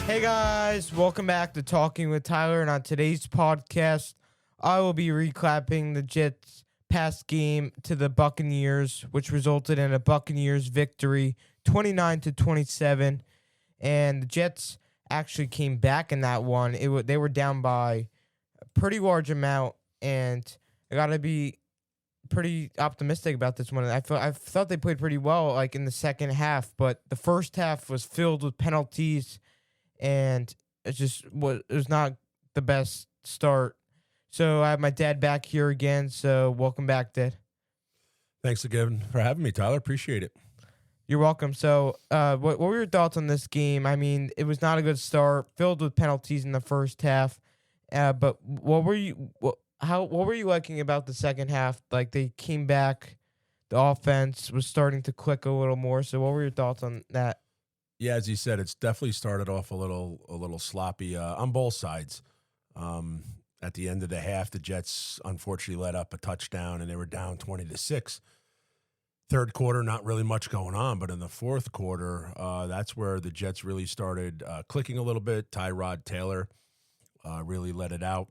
Hey guys, welcome back to Talking with Tyler, and on today's podcast, I will be recapping the Jets' past game to the Buccaneers, which resulted in a Buccaneers victory, 29-27, and the Jets actually came back in that one. They were down by a pretty large amount, and I gotta be pretty optimistic about this one. I thought they played pretty well, like in the second half, but the first half was filled with penalties. And it was not the best start. So I have my dad back here again. So welcome back, Dad. Thanks again for having me, Tyler. Appreciate it. You're welcome. So what were your thoughts on this game? I mean, it was not a good start, filled with penalties in the first half. But what were you liking about the second half? Like, they came back, the offense was starting to click a little more. So what were your thoughts on that? Yeah, as you said, it's definitely started off a little sloppy on both sides. At the end of the half, the Jets unfortunately let up a touchdown, and they were down 20-6. Third quarter, not really much going on, but in the fourth quarter, that's where the Jets really started clicking a little bit. Tyrod Taylor really let it out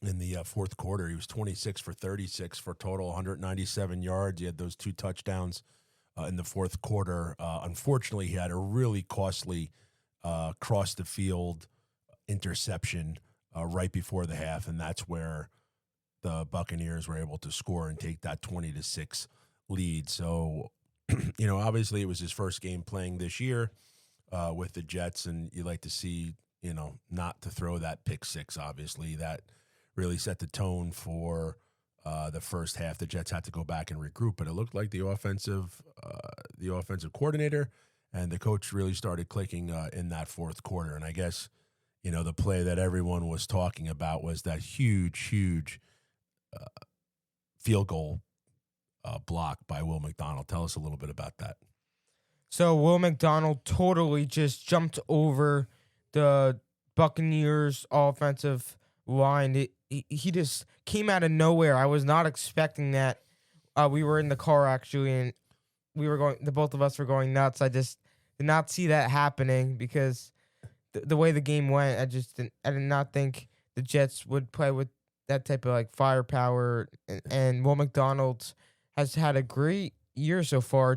in the fourth quarter. He was 26 for 36 for a total 197 yards. He had those two touchdowns in the fourth quarter. Unfortunately, he had a really costly cross the field interception right before the half, and that's where the Buccaneers were able to score and take that 20-6 lead. So, obviously it was his first game playing this year with the Jets, and you like to see, not to throw that pick six. Obviously, that really set the tone for the first half. The Jets had to go back and regroup, but it looked like the offensive coordinator and the coach really started clicking in that fourth quarter. And I guess, the play that everyone was talking about was that huge field goal block by Will McDonald. Tell us a little bit about that. So Will McDonald totally just jumped over the Buccaneers offensive line. He just came out of nowhere. I was not expecting that. We were in the car actually, and the both of us were going nuts. I just did not see that happening because the way the game went, I did not think the Jets would play with that type of like firepower. And Will McDonald has had a great year so far.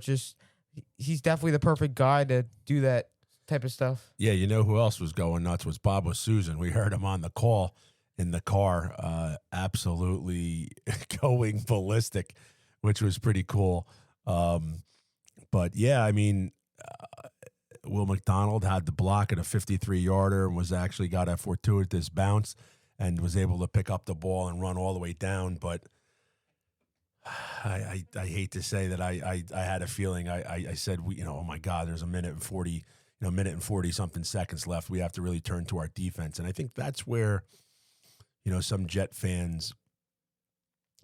He's definitely the perfect guy to do that type of stuff. Yeah, who else was going nuts was Bob Susan. We heard him on the call in the car, absolutely going ballistic, which was pretty cool. But yeah, I mean, Will McDonald had the block at a 53-yarder and actually got a fortuitous bounce and was able to pick up the ball and run all the way down. But I hate to say that I had a feeling. I said, oh my God, there's a minute and 40 something seconds left. We have to really turn to our defense. And I think that's where, some Jet fans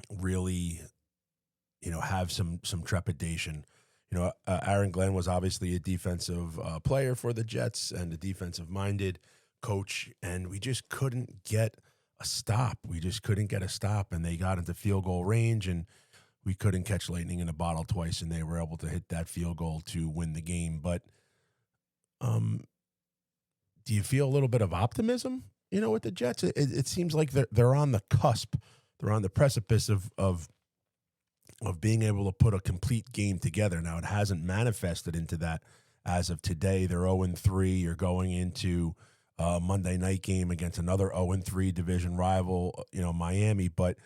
really, have some trepidation. Aaron Glenn was obviously a defensive player for the Jets and a defensive-minded coach, and we just couldn't get a stop. And they got into field goal range, and we couldn't catch lightning in a bottle twice, and they were able to hit that field goal to win the game. But do you feel a little bit of optimism, with the Jets? It seems like they're on the cusp. They're on the precipice of being able to put a complete game together. Now, it hasn't manifested into that as of today. They're 0-3. You're going into a Monday night game against another 0-3 division rival, Miami. But,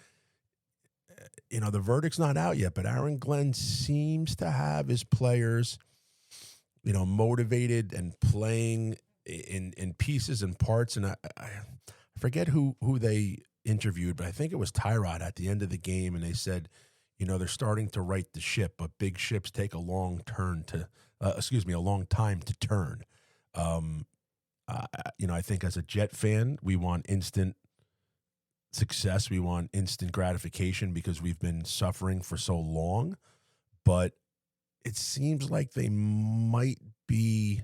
the verdict's not out yet. But Aaron Glenn seems to have his players, motivated and playing in pieces and parts. And I forget who they interviewed, but I think it was Tyrod at the end of the game, and they said, they're starting to right the ship, but big ships take a long time to turn. I think as a Jet fan, we want instant success. We want instant gratification because we've been suffering for so long. But it seems like they might be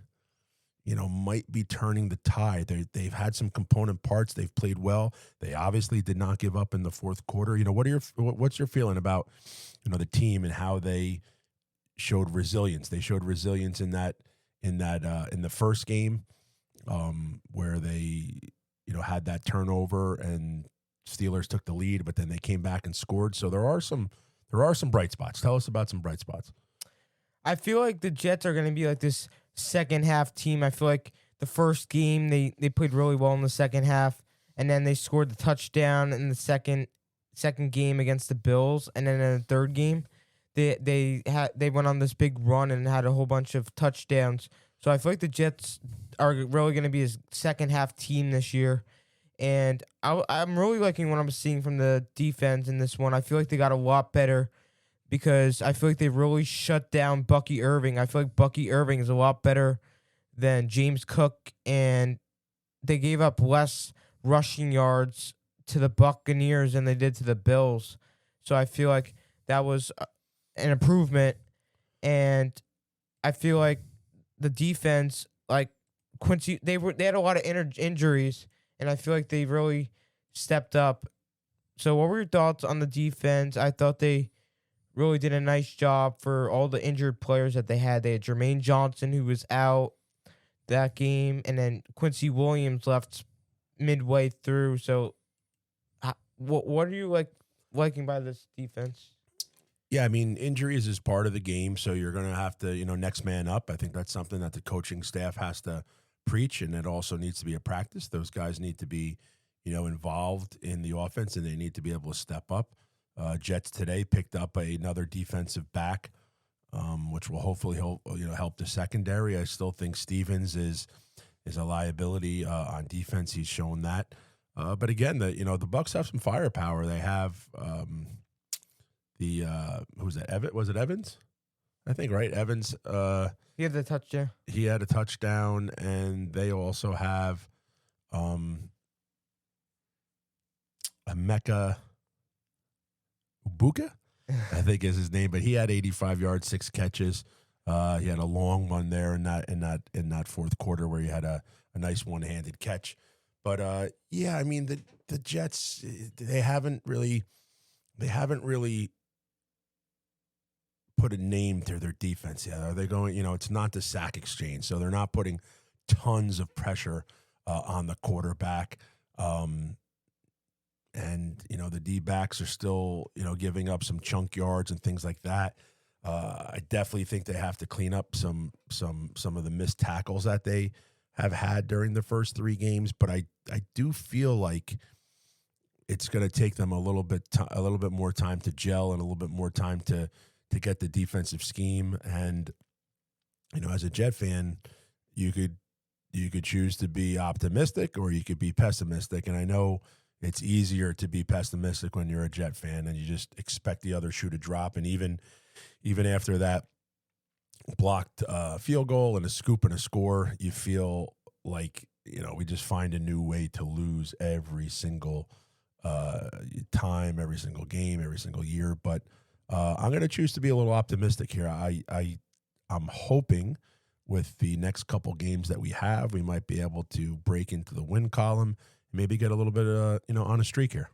turning the tide. They've had some component parts. They've played well. They obviously did not give up in the fourth quarter. What's your feeling about, the team and how they showed resilience? They showed resilience in the first game. where they, had that turnover and Steelers took the lead, but then they came back and scored. So there are some bright spots. Tell us about some bright spots. I feel like the Jets are going to be like this second half team. I feel like the first game they played really well in the second half, and then they scored the touchdown in the second game against the Bills, and then in the third game they went on this big run and had a whole bunch of touchdowns. So I feel like the Jets are really going to be a second half team this year. And I'm really liking what I'm seeing from the defense in this one. I feel like they got a lot better because I feel like they really shut down Bucky Irving. I feel like Bucky Irving is a lot better than James Cook, and they gave up less rushing yards to the Buccaneers than they did to the Bills. So I feel like that was an improvement, and I feel like the defense, like Quincy, they had a lot of injuries, and I feel like they really stepped up. So what were your thoughts on the defense? I thought they really did a nice job for all the injured players that they had. They had Jermaine Johnson, who was out that game, and then Quincy Williams left midway through. So what are you liking by this defense? Yeah, I mean, injuries is part of the game, so you're going to have to, next man up. I think that's something that the coaching staff has to preach, and it also needs to be a practice. Those guys need to be, involved in the offense, and they need to be able to step up. Jets today picked up another defensive back, which will hopefully help the secondary. I still think Stevens is a liability on defense. He's shown that. But again, the Bucs have some firepower. They have who was that? Was it Evans? I think, right? Evans. He had the touchdown. He had a touchdown, and they also have Emeka Buka, I think is his name, but he had 85 yards, 6 catches. He had a long one there in that fourth quarter where he had a nice one-handed catch. But yeah, I mean the Jets, they haven't really put a name to their defense yet. Are they going? It's not the sack exchange, so they're not putting tons of pressure on the quarterback. And the D-backs are still giving up some chunk yards and things like that. I definitely think they have to clean up some of the missed tackles that they have had during the first 3 games. But I do feel like it's going to take them a little bit more time to gel and a little bit more time to get the defensive scheme. And as a Jet fan, you could choose to be optimistic or you could be pessimistic. And I know it's easier to be pessimistic when you're a Jet fan and you just expect the other shoe to drop. And even after that blocked field goal and a scoop and a score, you feel like, we just find a new way to lose every single time, every single game, every single year. But I'm going to choose to be a little optimistic here. I'm hoping with the next couple games that we have, we might be able to break into the win column, maybe get a little bit on a streak here.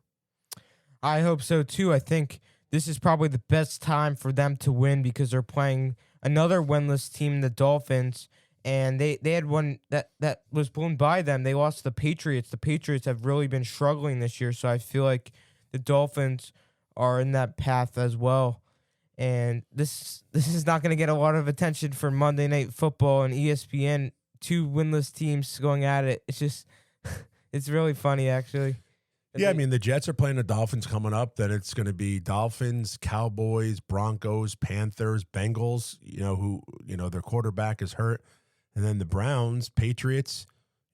I hope so too. I think this is probably the best time for them to win because they're playing another winless team, the Dolphins, and they had one that was blown by them. They lost to the Patriots. The Patriots have really been struggling this year, so I feel like the Dolphins are in that path as well. And this is not going to get a lot of attention for Monday Night Football and ESPN. 2 winless teams going at it. It's just it's really funny, actually. Yeah, I mean, the Jets are playing the Dolphins coming up. Then it's going to be Dolphins, Cowboys, Broncos, Panthers, Bengals, who their quarterback is hurt. And then the Browns, Patriots,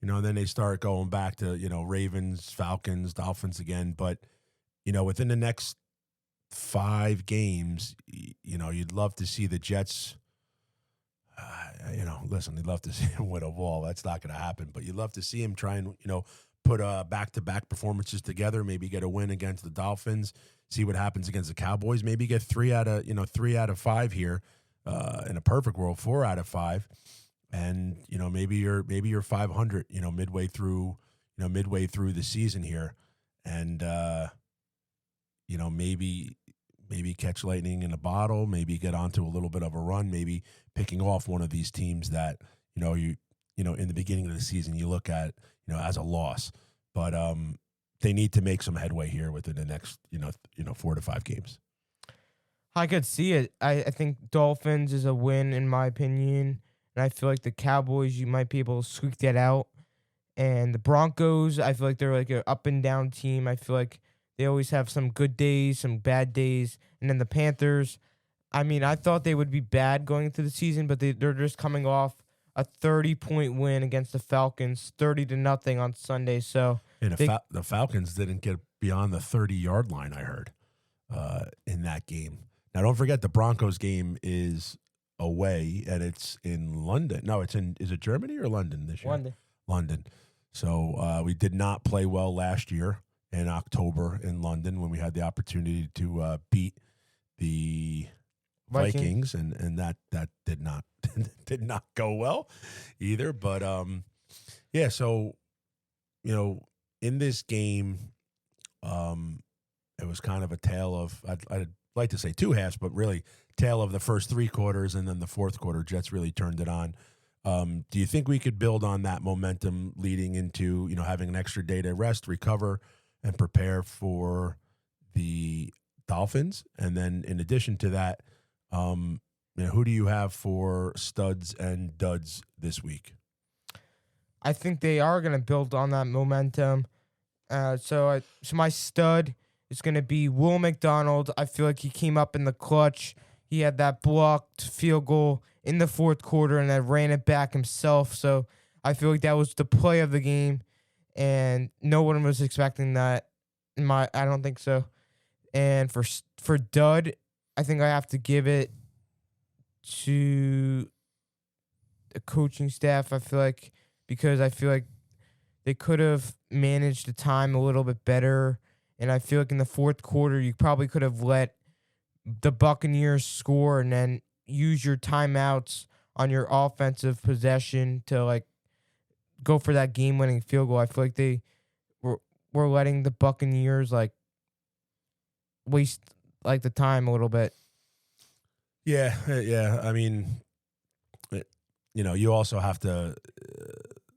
and then they start going back to, Ravens, Falcons, Dolphins again. But, within the next 5 games, you'd love to see the Jets, listen, you'd love to see him win a ball. That's not going to happen. But you'd love to see him try and, put back-to-back performances together, maybe get a win against the Dolphins, see what happens against the Cowboys, maybe get 3 out of 5 here, in a perfect world, 4 out of 5. And, maybe you're 500, midway through the season here. And, maybe catch lightning in a bottle, maybe get onto a little bit of a run, maybe picking off one of these teams that, in the beginning of the season, you look at, as a loss. But they need to make some headway here within the next, 4 to 5 games. I could see it. I think Dolphins is a win in my opinion, and I feel like the Cowboys, you might be able to squeak that out. And the Broncos, I feel like they're like an up and down team. I feel like they always have some good days, some bad days. And then the Panthers, I mean, I thought they would be bad going into the season, but they're just coming off a 30-point win against the Falcons, 30-0 on Sunday. So and the Falcons didn't get beyond the 30-yard line, I heard, in that game. Now, don't forget the Broncos game is away, and it's in London. No, is it Germany or London this year? London. So we did not play well last year in October in London when we had the opportunity to beat the Vikings, and that did not did not go well either. But yeah, so in this game, it was kind of a tale of I'd like to say 2 halves, but really tale of the first 3 quarters, and then the fourth quarter, Jets really turned it on. Do you think we could build on that momentum leading into having an extra day to rest, recover, and prepare for the Dolphins? And then in addition to that, who do you have for studs and duds this week? I think they are going to build on that momentum. So my stud is going to be Will McDonald. I feel like he came up in the clutch. He had that blocked field goal in the fourth quarter and then ran it back himself. So I feel like that was the play of the game, and no one was expecting that. I don't think so. And for dud, I think I have to give it to the coaching staff. Because I feel like they could have managed the time a little bit better, and I feel like in the fourth quarter you probably could have let the Buccaneers score and then use your timeouts on your offensive possession to go for that game-winning field goal. I feel like they were letting the Buccaneers waste the time a little bit. Yeah. I mean, you also have to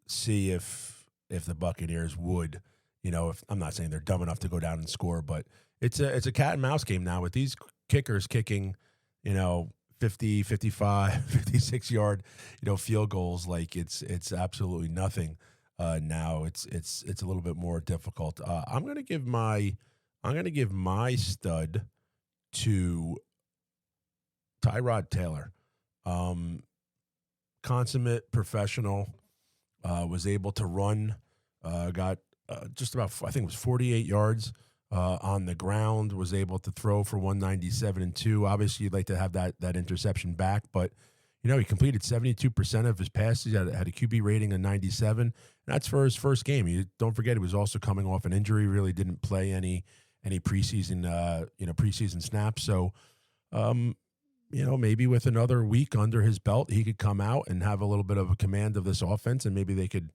see if the Buccaneers would, if I'm not saying they're dumb enough to go down and score, but it's a cat and mouse game now with these kickers kicking, 50, 55, 56 yard, field goals. It's absolutely nothing. Now it's a little bit more difficult. I'm going to give my stud to Tyrod Taylor. Consummate professional, was able to run, got just about, I think it was 48 yards on the ground, was able to throw for 197 and 2. Obviously, you'd like to have that interception back, but he completed 72% of his passes. He had a QB rating of 97. And that's for his first game. Don't forget, he was also coming off an injury. Really didn't play any preseason preseason snaps. So, maybe with another week under his belt, he could come out and have a little bit of a command of this offense, and maybe they could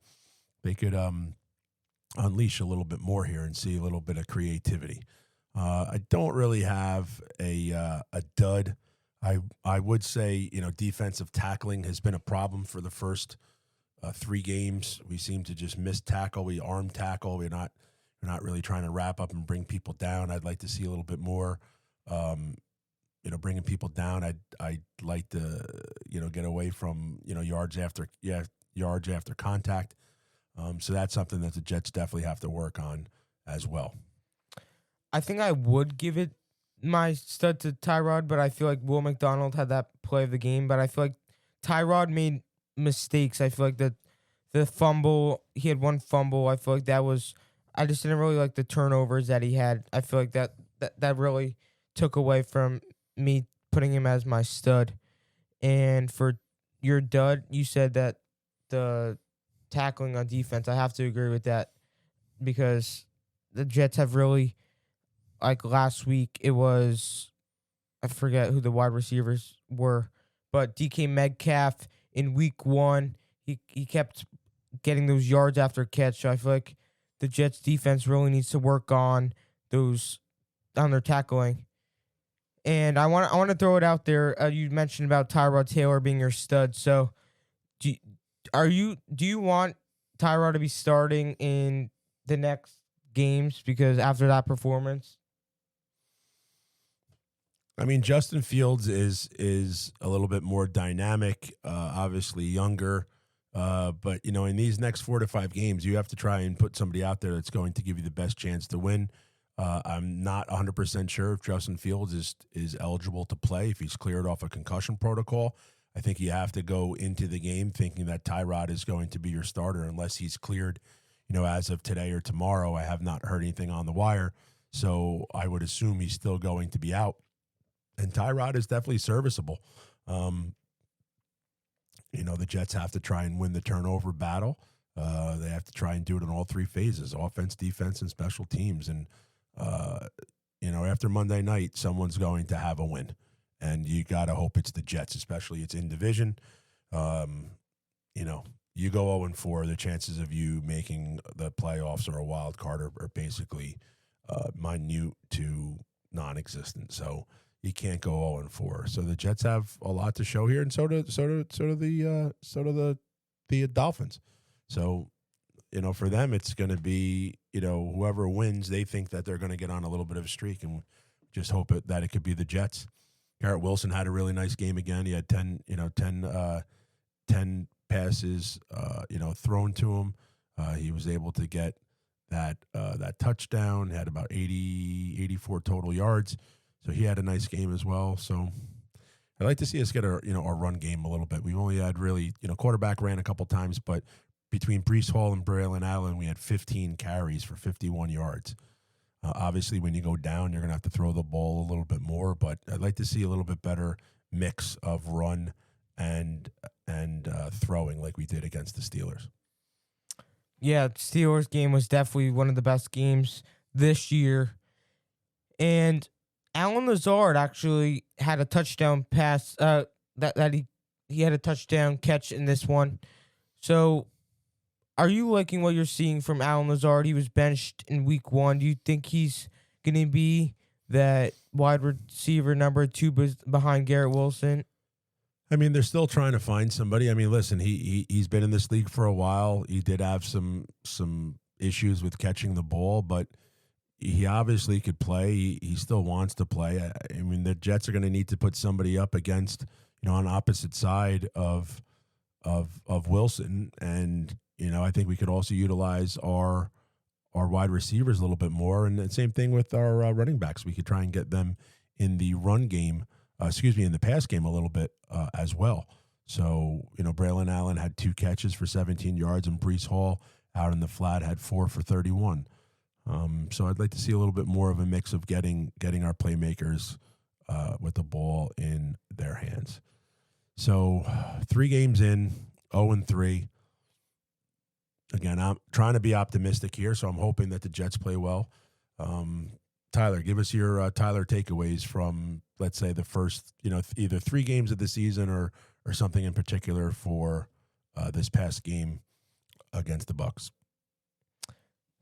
unleash a little bit more here and see a little bit of creativity. I don't really have a dud. I would say, defensive tackling has been a problem for the first 3 games. We seem to just miss tackle. We arm tackle. We're not really trying to wrap up and bring people down. I'd like to see a little bit more, bringing people down. I'd like to, get away from, yards after contact. So that's something that the Jets definitely have to work on as well. I think I would give it my stud to Tyrod, but I feel like Will McDonald had that play of the game. But I feel like Tyrod made mistakes. I feel like the fumble, he had one fumble. I feel like I just didn't really like the turnovers that he had. I feel like that really took away from me putting him as my stud. And for your dud, you said that the tackling on defense, I have to agree with that, because the Jets have really, last week, it was, I forget who the wide receivers were, but DK Metcalf in week 1, he kept getting those yards after catch. So I feel like the Jets defense really needs to work on their tackling. And I want to throw it out there. You mentioned about Tyrod Taylor being your stud. So Do you want Tyrod to be starting in the next games because after that performance? I mean, Justin Fields is a little bit more dynamic, obviously younger, but in these next 4 to 5 games, you have to try and put somebody out there that's going to give you the best chance to win. I'm not 100% sure if Justin Fields is eligible to play, if he's cleared off a concussion protocol. I think you have to go into the game thinking that Tyrod is going to be your starter unless he's cleared, as of today or tomorrow. I have not heard anything on the wire, so I would assume he's still going to be out. And Tyrod is definitely serviceable. The Jets have to try and win the turnover battle. They have to try and do it in all 3 phases: offense, defense, and special teams. And, after Monday night, someone's going to have a win. And you got to hope it's the Jets, especially it's in division. You go 0-4, the chances of you making the playoffs or a wild card are basically minute to non-existent. So you can't go 0-4. So the Jets have a lot to show here, and so do the Dolphins. So for them, it's going to be whoever wins. They think that they're going to get on a little bit of a streak, and just hope that it could be the Jets. Garrett Wilson had a really nice game again. He had 10 passes, thrown to him. He was able to get that touchdown. Had about 84 total yards. So he had a nice game as well. So I'd like to see us get our run game a little bit. We've only had really, quarterback ran a couple times, but between Breece Hall and Braylon Allen, we had 15 carries for 51 yards. Obviously, when you go down, you're going to have to throw the ball a little bit more, but I'd like to see a little bit better mix of run and throwing like we did against the Steelers. Yeah, Steelers game was definitely one of the best games this year. And Allen Lazard actually had a touchdown pass that he had a touchdown catch in this one. So are you liking what you're seeing from Allen Lazard? He was benched in week 1. Do you think he's going to be that wide receiver number 2 behind Garrett Wilson? I mean, they're still trying to find somebody. I mean, listen, he's been in this league for a while. He did have some issues with catching the ball, but he obviously could play. He still wants to play. I mean, the Jets are going to need to put somebody up against, on opposite side of Wilson. And, I think we could also utilize our wide receivers a little bit more. And the same thing with our running backs. We could try and get them in the run game, in the pass game a little bit as well. So, Braylon Allen had 2 catches for 17 yards, and Breece Hall out in the flat had 4 for 31. So I'd like to see a little bit more of a mix of getting our playmakers with the ball in their hands. So 3 games in, 0-3. Again, I'm trying to be optimistic here, so I'm hoping that the Jets play well. Tyler, give us your Tyler takeaways from, let's say, the first, either 3 games of the season or something in particular for this past game against the Bucs.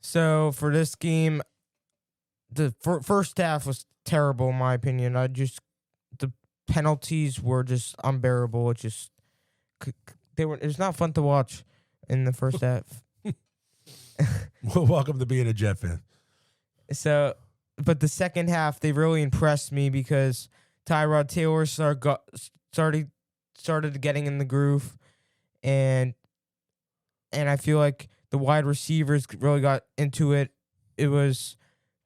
So for this game, the first half was terrible in my opinion. The penalties were just unbearable. It was not fun to watch in the first half. Well, welcome to being a Jet fan. So, but the second half, they really impressed me because Tyrod Taylor started getting in the groove, and I feel like the wide receivers really got into it. It was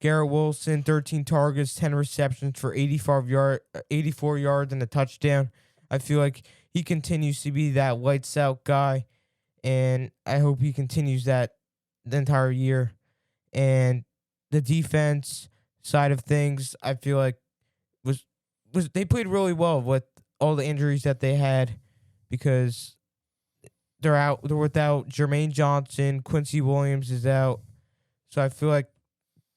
Garrett Wilson, 13 targets, 10 receptions for 84 yards and a touchdown. I feel like he continues to be that lights out guy, and I hope he continues that the entire year. And the defense side of things, I feel like was they played really well with all the injuries that they had because they're without Jermaine Johnson, Quincy Williams is out. So I feel like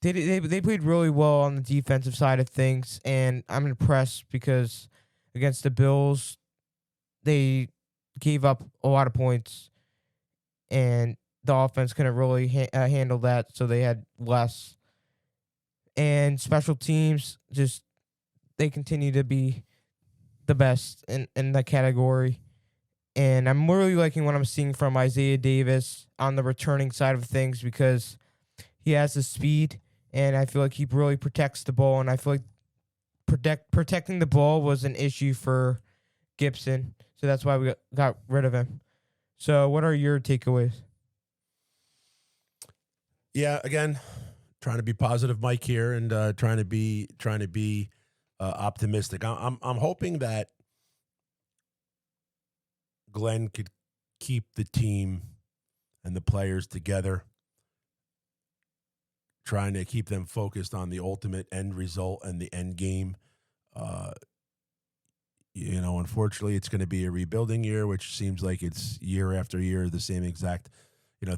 they played really well on the defensive side of things, and I'm impressed because against the Bills, they gave up a lot of points, and the offense couldn't really handle that, so they had less. And special teams, they continue to be the best in that category. And I'm really liking what I'm seeing from Isaiah Davis on the returning side of things because he has the speed, and I feel like he really protects the ball. And I feel like protecting the ball was an issue for Gibson, so that's why we got rid of him. So what are your takeaways? Yeah, again, trying to be positive, Mike here, and trying to be optimistic. I'm hoping that Glenn could keep the team and the players together, trying to keep them focused on the ultimate end result and the end game. Unfortunately, it's going to be a rebuilding year, which seems like it's year after year the same exact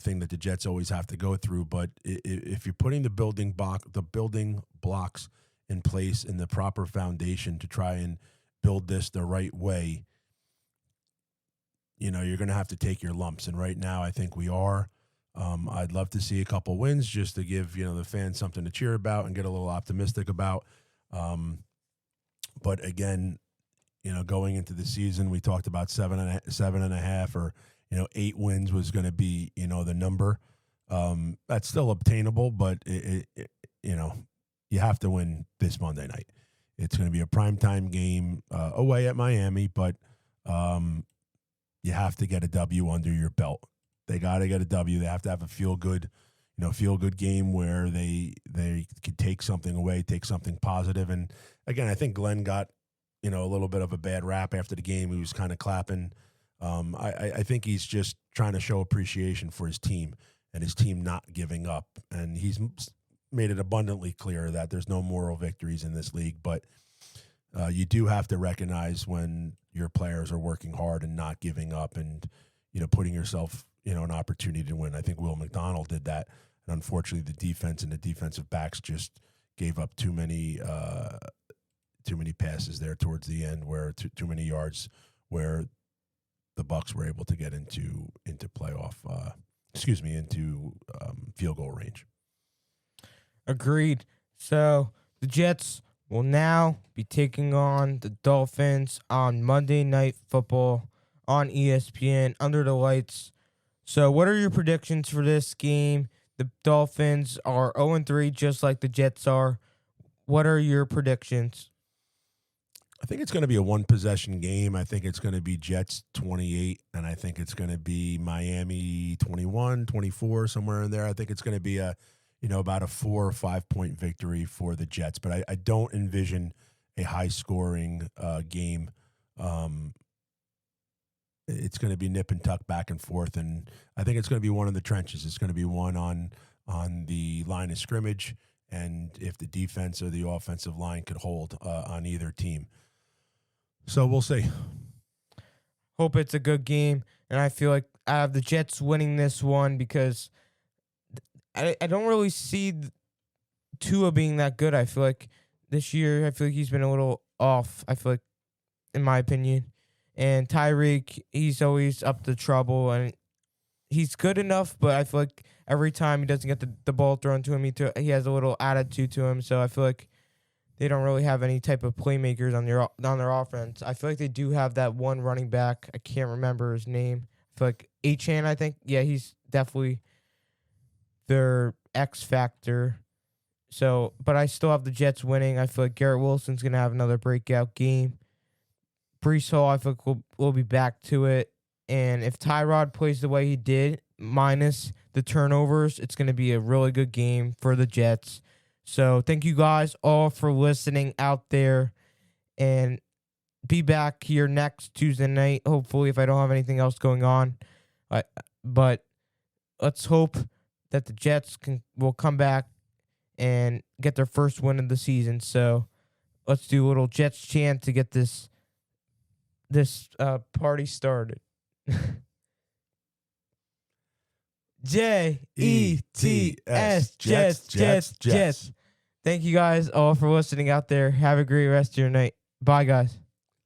thing that the Jets always have to go through. But if you're putting the building blocks in place in the proper foundation to try and build this the right way, you're going to have to take your lumps. And right now, I think we are. I'd love to see a couple wins just to give the fans something to cheer about and get a little optimistic about. But again, going into the season, we talked about 7.5 or 8 wins was going to be the number. That's still obtainable, but you have to win this Monday night. It's going to be a primetime game away at Miami, but you have to get a W under your belt. They got to get a W. They have to have a feel good game where they can take something away, take something positive. And again, I think Glenn got a little bit of a bad rap after the game. He was kind of clapping. I think he's just trying to show appreciation for his team and his team not giving up. And he's made it abundantly clear that there's no moral victories in this league, but you do have to recognize when your players are working hard and not giving up and, putting yourself, an opportunity to win. I think Will McDonald did that. And unfortunately, the defense and the defensive backs just gave up too many passes there towards the end, where too many yards, where the Bucs were able to get into playoff, into field goal range. Agreed. So the Jets will now be taking on the Dolphins on Monday Night Football on ESPN under the lights. So what are your predictions for this game? The Dolphins are 0-3, just like the Jets are. What are your predictions? I think it's going to be a one-possession game. I think it's going to be Jets 28, and I think it's going to be Miami 21, 24, somewhere in there. I think it's going to be about a 4 or 5 point victory for the Jets, but I don't envision a high-scoring game. It's going to be nip and tuck back and forth, and I think it's going to be one in the trenches. It's going to be one on the line of scrimmage, and if the defense or the offensive line could hold on either team. So we'll see. Hope it's a good game, and I feel like I have the Jets winning this one because I don't really see Tua being that good. I feel like this year, he's been a little off, in my opinion. And Tyreek, he's always up to trouble, and he's good enough, but I feel like every time he doesn't get the ball thrown to him, he has a little attitude to him. So I feel like they don't really have any type of playmakers on their offense. I feel like they do have that one running back. I can't remember his name. I feel like Achan, I think. Yeah, he's definitely their X factor. So, but I still have the Jets winning. I feel like Garrett Wilson's going to have another breakout game. Breece Hall, I feel like we'll be back to it. And if Tyrod plays the way he did, minus the turnovers, it's going to be a really good game for the Jets. So thank you guys all for listening out there. And be back here next Tuesday night, hopefully, if I don't have anything else going on. But let's hope that the Jets will come back and get their first win of the season. So let's do a little Jets chant to get this party started. Jets, Jets. Thank you guys all for listening out there. Have a great rest of your night. Bye, guys.